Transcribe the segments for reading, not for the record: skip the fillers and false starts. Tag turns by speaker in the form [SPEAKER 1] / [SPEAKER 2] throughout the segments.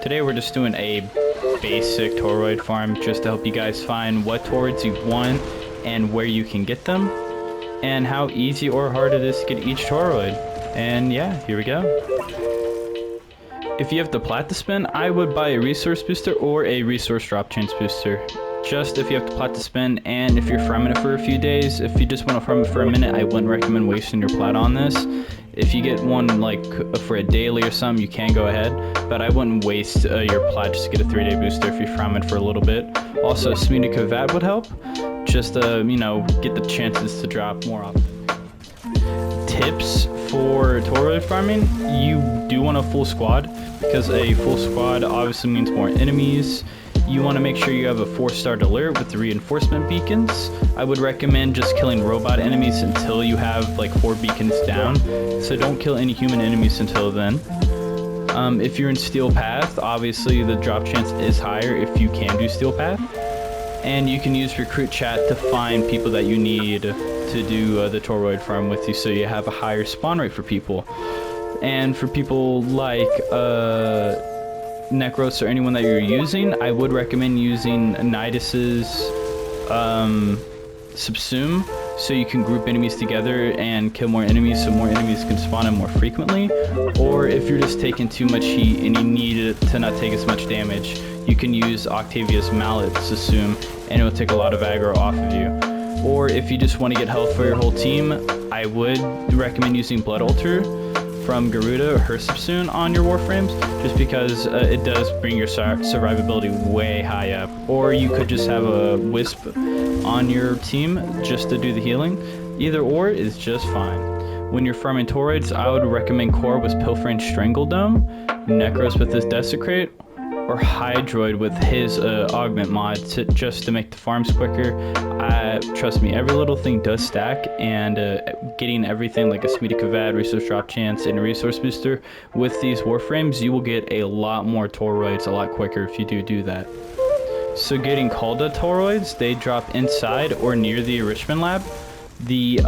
[SPEAKER 1] Today we're just doing a basic Toroid farm just to help you guys find what Toroids you want and where you can get them, and how easy or hard it is to get each Toroid. And yeah, here we go. If you have the plat to spend, I would buy a resource booster or a resource drop chance booster. Just if you have the plat to spend, and if you're farming it for a few days. If you just want to farm it for a minute, I wouldn't recommend wasting your plat on this. If you get one like for a daily or something, you can go ahead, but I wouldn't waste your plat just to get a 3-day booster if you're farming for a little bit. Also, Smenica Vat would help, just to, you know, get the chances to drop more often. Tips for Toroid farming: you do want a full squad, because a full squad obviously means more enemies. You want to make sure you have a 4-star alert with the reinforcement beacons. I would recommend just killing robot enemies until you have like 4 beacons down, so don't kill any human enemies until then. If you're in Steel Path, obviously the drop chance is higher if you can do Steel Path, and you can use recruit chat to find people that you need to do the Toroid farm with you, so you have a higher spawn rate for people. And for people like Necros or anyone that you're using, I would recommend using Nidus's Subsume, so you can group enemies together and kill more enemies, so more enemies can spawn in more frequently. Or if you're just taking too much heat and you need it to not take as much damage, you can use Octavia's Mallet Subsume, and it will take a lot of aggro off of you. Or if you just want to get health for your whole team, I would recommend using Blood Altar from Garuda or her Subsume on your Warframes, just because it does bring your survivability way high up. Or you could just have a Wisp on your team just to do the healing. Either or is just fine. When you're farming Toroids, I would recommend Core with Pilfering Strangledome, Necros with his Desecrate, or Hydroid with his augment mod just to make the farms quicker. Trust me, every little thing does stack, and getting everything like a Smetica Vat, resource drop chance, and a resource booster with these Warframes, you will get a lot more Toroids a lot quicker if you do that. So getting Kalda Toroids, they drop inside or near the Enrichment Lab. The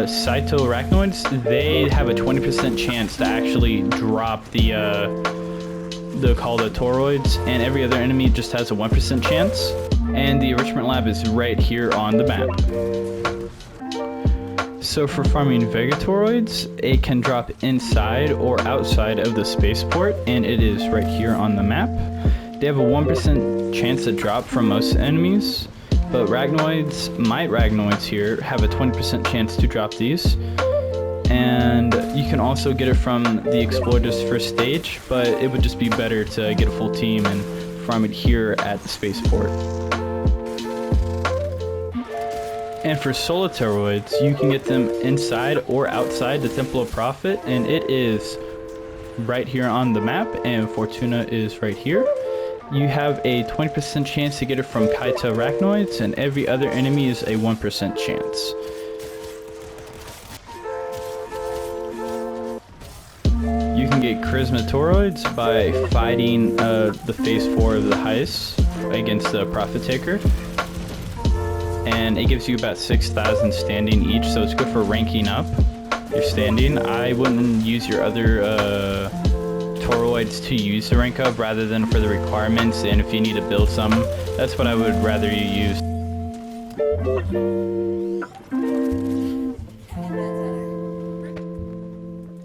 [SPEAKER 1] Saito Arachnoids, they have a 20% chance to actually drop the Kalda Toroids, and every other enemy just has a 1% chance. And the Enrichment Lab is right here on the map. So for farming Vega Toroids, it can drop inside or outside of the spaceport, and it is right here on the map. They have a 1% chance to drop from most enemies, but Ragnoids, Might Ragnoids here, have a 20% chance to drop these. And you can also get it from the Exploiters first stage, but it would just be better to get a full team and farm it here at the spaceport. And for Solitaroids, you can get them inside or outside the Temple of Prophet, and it is right here on the map, and Fortuna is right here. You have a 20% chance to get it from Kaita Arachnoids, and every other enemy is a 1% chance. You can get Charisma Toroids by fighting the Phase 4 of the heist against the Prophet Taker. And it gives you about 6,000 standing each, so it's good for ranking up your standing. I wouldn't use your other Toroids to use the rank up rather than for the requirements, and if you need to build some, that's what I would rather you use.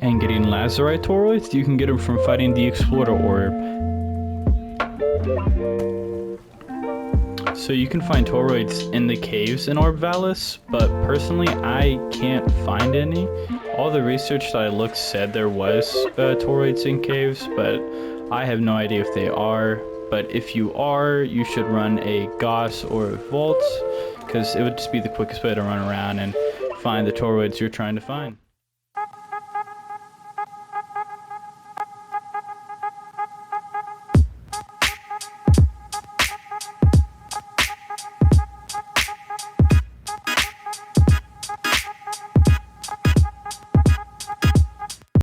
[SPEAKER 1] And getting Lazarite Toroids, you can get them from fighting the Explorer Orb. So you can find Toroids in the caves in Orb Valis, but personally I can't find any. All the research that I looked said there was Toroids in caves, but I have no idea if they are. But if you are, you should run a Goss or a Vault, because it would just be the quickest way to run around and find the Toroids you're trying to find.